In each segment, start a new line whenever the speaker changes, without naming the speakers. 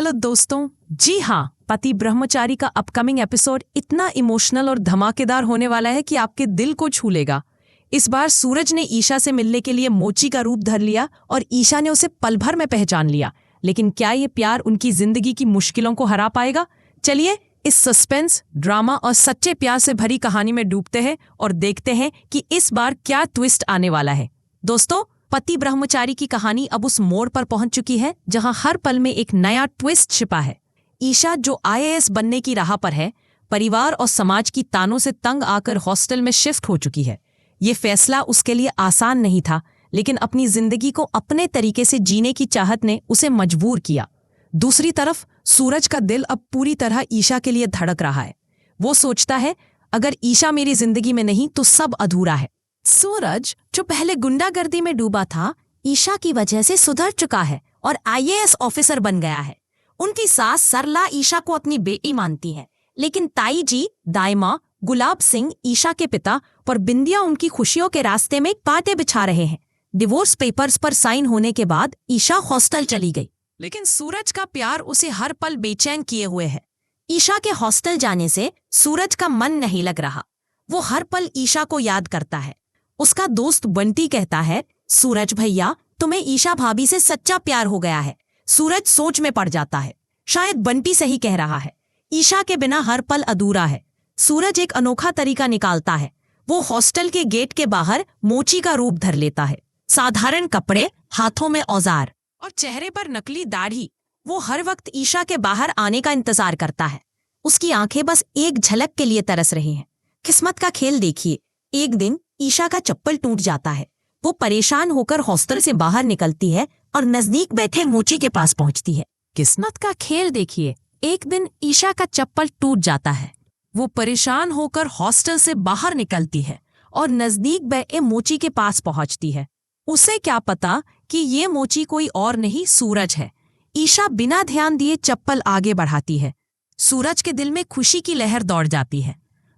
Hello दोस्तों, जी हाँ, पति ब्रह्मचारी का अपकमिंग एपिसोड इतना इमोशनल और धमाकेदार होने वाला है कि आपके दिल को छू लेगा। इस बार सूरज ने ईशा से मिलने के लिए मोची का रूप धर लिया और ईशा ने उसे पल भर में पहचान लिया। लेकिन क्या ये प्यार उनकी जिंदगी की मुश्किलों को हरा पाएगा? चलिए इस सस्पेंस, ड्रामा और सच्चे प्यार से भरी कहानी में डूबते हैं और देखते हैं कि इस बार क्या ट्विस्ट आने वाला है। दोस्तों, पति ब्रह्मचारी की कहानी अब उस मोड़ पर पहुंच चुकी है जहां हर पल में एक नया ट्विस्ट छिपा है। ईशा जो IAS बनने की राह पर है, परिवार और समाज की तानों से तंग आकर हॉस्टल में शिफ्ट हो चुकी है। ये फैसला उसके लिए आसान नहीं था, लेकिन अपनी जिंदगी को अपने तरीके से जीने की चाहत ने उसे मजबूर किया। दूसरी तरफ सूरज का दिल अब पूरी तरह ईशा के लिए धड़क रहा है। वो सोचता है, अगर ईशा मेरी जिंदगी में नहीं तो सब अधूरा है। सूरज, जो पहले गुंडागर्दी में डूबा था, ईशा की वजह से सुधर चुका है और IAS ऑफिसर बन गया है। उनकी सास सरला ईशा को अपनी बेटी मानती है, लेकिन ताई जी, दाइमा, गुलाब सिंह, ईशा के पिता और बिंदिया उनकी खुशियों के रास्ते में कांटे बिछा रहे हैं। डिवोर्स पेपर्स पर साइन होने के बाद ईशा हॉस्टल चली गई, लेकिन सूरज का प्यार उसे हर पल बेचैन किए हुए है। ईशा के हॉस्टल जाने से सूरज का मन नहीं लग रहा। वो हर पल ईशा को याद करता है। उसका दोस्त बंटी कहता है, सूरज भैया, तुम्हें ईशा भाभी से सच्चा प्यार हो गया है। सूरज सोच में पड़ जाता है, शायद बंटी सही कह रहा है। ईशा के बिना हर पल अधूरा है। सूरज एक अनोखा तरीका निकालता है। वो हॉस्टल के गेट के बाहर मोची का रूप धर लेता है। साधारण कपड़े, हाथों में औजार और चेहरे पर नकली दाढ़ी। वो हर वक्त ईशा के बाहर आने का इंतजार करता है। उसकी आंखें बस एक झलक के लिए तरस रही हैं। किस्मत का खेल देखिए, एक दिन ईशा का चप्पल टूट जाता है। वो परेशान होकर हॉस्टल से बाहर निकलती है और नजदीक बैठे मोची के पास पहुंचती है। किस्मत का खेल देखिए, एक दिन ईशा का चप्पल टूट जाता है। वो परेशान होकर हॉस्टल से बाहर निकलती है और नजदीक बैठे मोची के पास पहुंचती है। उसे क्या पता कि ये मोची कोई और नहीं, सूरज है। ईशा बिना ध्यान दिए चप्पल आगे बढ़ाती है। सूरज के दिल में खुशी की लहर दौड़ जाती है।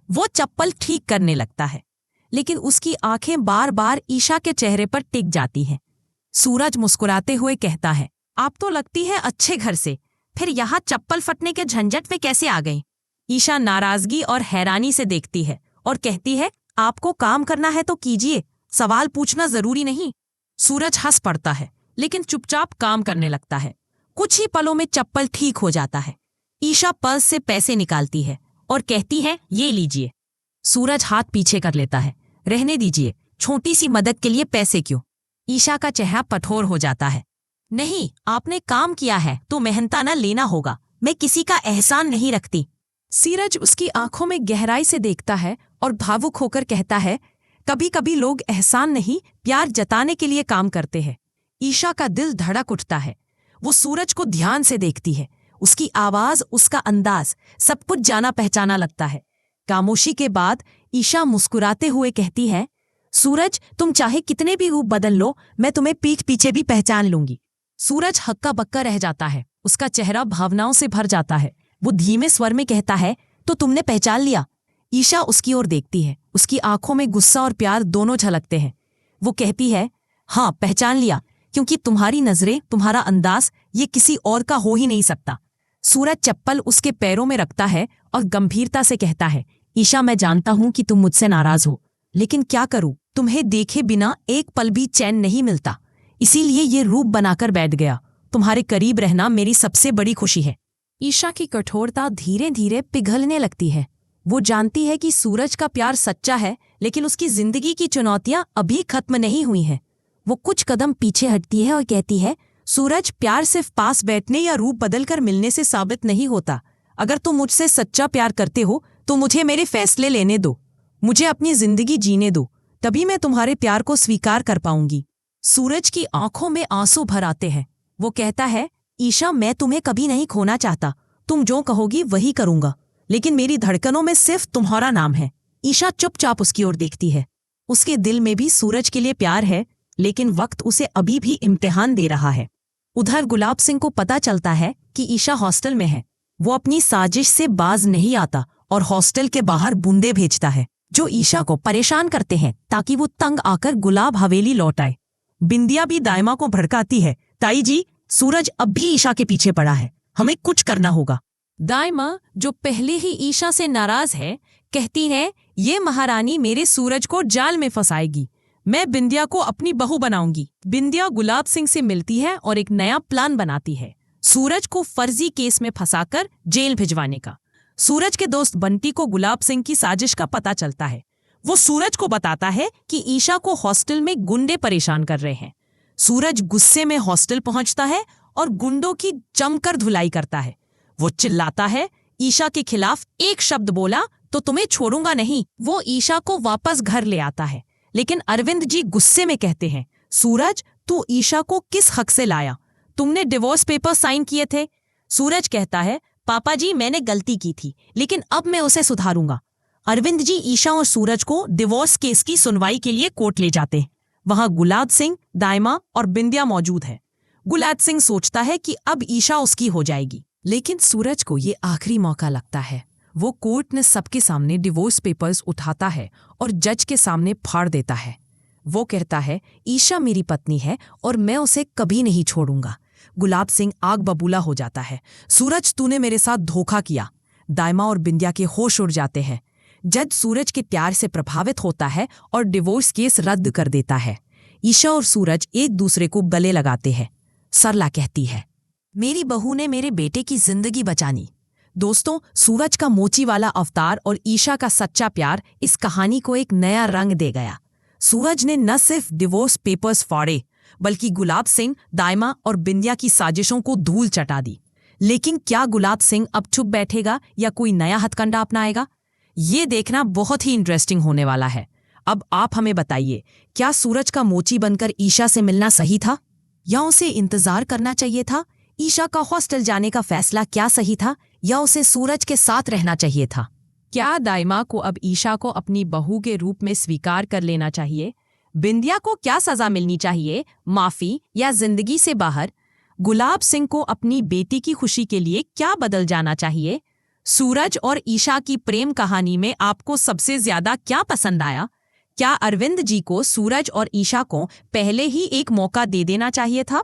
वो चप्पल ठीक करने लगता है, लेकिन उसकी आंखें बार बार ईशा के चेहरे पर टिक जाती हैं। सूरज मुस्कुराते हुए कहता है, आप तो लगती है अच्छे घर से, फिर यहाँ चप्पल फटने के झंझट में कैसे आ गई? ईशा नाराजगी और हैरानी से देखती है और कहती है, आपको काम करना है तो कीजिए, सवाल पूछना जरूरी नहीं। सूरज हंस पड़ता है, लेकिन चुपचाप काम करने लगता है। कुछ ही पलों में चप्पल ठीक हो जाता है। ईशा पर्स से पैसे निकालती है और कहती है, ये लीजिए। सूरज हाथ पीछे कर लेता है, रहने दीजिए, छोटी सी मदद के लिए पैसे क्यों? ईशा का चेहरा कठोर हो जाता है। नहीं, आपने काम किया है तो मेहनताना लेना होगा। मैं किसी का एहसान नहीं रखती। सूरज उसकी आंखों में गहराई से देखता है और भावुक होकर कहता है, कभी कभी लोग एहसान नहीं, प्यार जताने के लिए काम करते हैं। ईशा का दिल धड़क उठता है। वो सूरज को ध्यान से देखती है। उसकी आवाज, उसका अंदाज, सब कुछ जाना पहचाना लगता है। खामोशी के बाद ईशा मुस्कुराते हुए कहती है, सूरज, तुम चाहे कितने भी रूप बदल लो, मैं तुम्हें पीठ पीछे भी पहचान लूंगी। सूरज हक्का बक्का रह जाता है। उसका चेहरा भावनाओं से भर जाता है। वो धीमे स्वर में कहता है, तो तुमने पहचान लिया? ईशा उसकी ओर देखती है। उसकी आंखों में गुस्सा और प्यार दोनों झलकते हैं। वो कहती है, हाँ, पहचान लिया, क्योंकि तुम्हारी नजरें, तुम्हारा अंदाज, ये किसी और का हो ही नहीं सकता। सूरज चप्पल उसके पैरों में रखता है और गंभीरता से कहता है, ईशा, मैं जानता हूं कि तुम मुझसे नाराज हो, लेकिन क्या करूं, तुम्हें देखे बिना एक पल भी चैन नहीं मिलता। इसीलिए ये रूप बनाकर बैठ गया। तुम्हारे करीब रहना मेरी सबसे बड़ी खुशी है। ईशा की कठोरता धीरे धीरे पिघलने लगती है। वो जानती है कि सूरज का प्यार सच्चा है, लेकिन उसकी जिंदगी की चुनौतियां अभी खत्म नहीं हुई हैं। वो कुछ कदम पीछे हटती है और कहती है, सूरज, प्यार सिर्फ पास बैठने या रूप बदलकर मिलने से साबित नहीं होता। अगर तुम मुझसे सच्चा प्यार करते हो तो मुझे मेरे फैसले लेने दो, मुझे अपनी जिंदगी जीने दो, तभी मैं तुम्हारे प्यार को स्वीकार कर पाऊंगी। सूरज की आंखों में आंसू भर आते हैं। वो कहता है, ईशा, मैं तुम्हें कभी नहीं खोना चाहता। तुम जो कहोगी वही करूंगा, लेकिन मेरी धड़कनों में सिर्फ तुम्हारा नाम है। ईशा चुपचाप उसकी ओर देखती है। उसके दिल में भी सूरज के लिए प्यार है, लेकिन वक्त उसे अभी भी इम्तिहान दे रहा है। उधर गुलाब सिंह को पता चलता है कि ईशा हॉस्टल में है। वो अपनी साजिश से बाज नहीं आता और हॉस्टल के बाहर बूंदे भेजता है, जो ईशा को परेशान करते हैं, ताकि वो तंग आकर गुलाब हवेली लौट आए। बिंदिया भी दाइमा को भड़काती है, ताई जी, सूरज अब भी ईशा के पीछे पड़ा है। हमें कुछ करना होगा। दाइमा, जो पहले ही ईशा से नाराज है, कहती है, ये महारानी मेरे सूरज को जाल में फंसाएगी। मैं बिंदिया को अपनी बहू बनाऊंगी। बिंदिया गुलाब सिंह से मिलती है और एक नया प्लान बनाती है, सूरज को फर्जी केस में फंसाकर जेल भिजवाने का। सूरज के दोस्त बंटी को गुलाब सिंह की साजिश का पता चलता है। वो सूरज को बताता है कि ईशा को हॉस्टल में गुंडे परेशान कर रहे हैं। सूरज गुस्से में हॉस्टल पहुंचता है और गुंडों की जमकर धुलाई करता है। वो चिल्लाता है, ईशा के खिलाफ एक शब्द बोला तो तुम्हें छोड़ूंगा नहीं। वो ईशा को वापस घर ले आता है, लेकिन अरविंद जी गुस्से में कहते हैं, सूरज, तू ईशा को किस हक से लाया? तुमने डिवोर्स पेपर साइन किए थे। सूरज कहता है, पापा जी, मैंने गलती की थी, लेकिन अब मैं उसे सुधारूंगा। अरविंद जी ईशा और सूरज को डिवोर्स केस की सुनवाई के लिए कोर्ट ले जाते हैं। वहां गुलाब सिंह, दाइमा और बिंदिया मौजूद है। गुलाब सिंह सोचता है कि अब ईशा उसकी हो जाएगी, लेकिन सूरज को ये आखिरी मौका लगता है। वो कोर्ट में सबके सामने डिवोर्स पेपर्स उठाता है और जज के सामने फाड़ देता है। वो कहता है, ईशा मेरी पत्नी है और मैं उसे कभी नहीं छोड़ूंगा। गुलाब सिंह आग बबूला हो जाता है, सूरज, तूने मेरे साथ धोखा किया। दाइमा और बिंदिया के होश उड़ जाते हैं। जज सूरज के प्यार से प्रभावित होता है और डिवोर्स केस रद्द कर देता है। ईशा और सूरज एक दूसरे को गले लगाते हैं। सरला कहती है, मेरी बहू ने मेरे बेटे की जिंदगी बचानी। दोस्तों, सूरज का मोची वाला अवतार और ईशा का सच्चा प्यार इस कहानी को एक नया रंग दे गया। सूरज ने न सिर्फ डिवोर्स पेपर्स फाड़े, बल्कि गुलाब सिंह, दाइमा और बिंदिया की साजिशों को धूल चटा दी। लेकिन क्या गुलाब सिंह अब चुप बैठेगा या कोई नया हथकंडा अपनाएगा? ये देखना बहुत ही इंटरेस्टिंग होने वाला है। अब आप हमें बताइए, क्या सूरज का मोची बनकर ईशा से मिलना सही था या उसे इंतजार करना चाहिए था? ईशा का हॉस्टल जाने का फैसला क्या सही था या उसे सूरज के साथ रहना चाहिए था? क्या दाइमा को अब ईशा को अपनी बहू के रूप में स्वीकार कर लेना चाहिए? बिंदिया को क्या सजा मिलनी चाहिए, माफी या जिंदगी से बाहर? गुलाब सिंह को अपनी बेटी की खुशी के लिए क्या बदल जाना चाहिए? सूरज और ईशा की प्रेम कहानी में आपको सबसे ज्यादा क्या पसंद आया? क्या अरविंद जी को सूरज और ईशा को पहले ही एक मौका दे देना चाहिए था?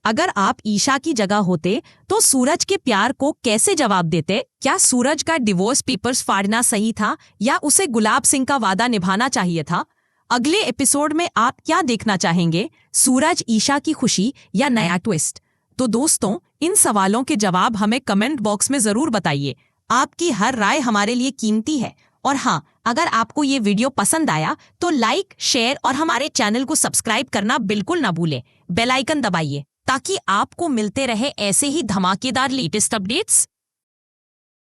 अगर आप ईशा की जगह होते तो सूरज के प्यार को कैसे जवाब देते? क्या सूरज का डिवोर्स पेपर्स फाड़ना सही था या उसे गुलाब सिंह का वादा निभाना चाहिए था? अगले एपिसोड में आप क्या देखना चाहेंगे, सूरज, ईशा की खुशी या नया ट्विस्ट? तो दोस्तों, इन सवालों के जवाब हमें कमेंट बॉक्स में जरूर बताइए। आपकी हर राय हमारे लिए कीमती है। और हाँ, अगर आपको ये वीडियो पसंद आया तो लाइक, शेयर और हमारे चैनल को सब्सक्राइब करना बिल्कुल ना भूलें। बेल आइकन दबाइए ताकि आपको मिलते रहे ऐसे ही धमाकेदार लेटेस्ट अपडेट्स।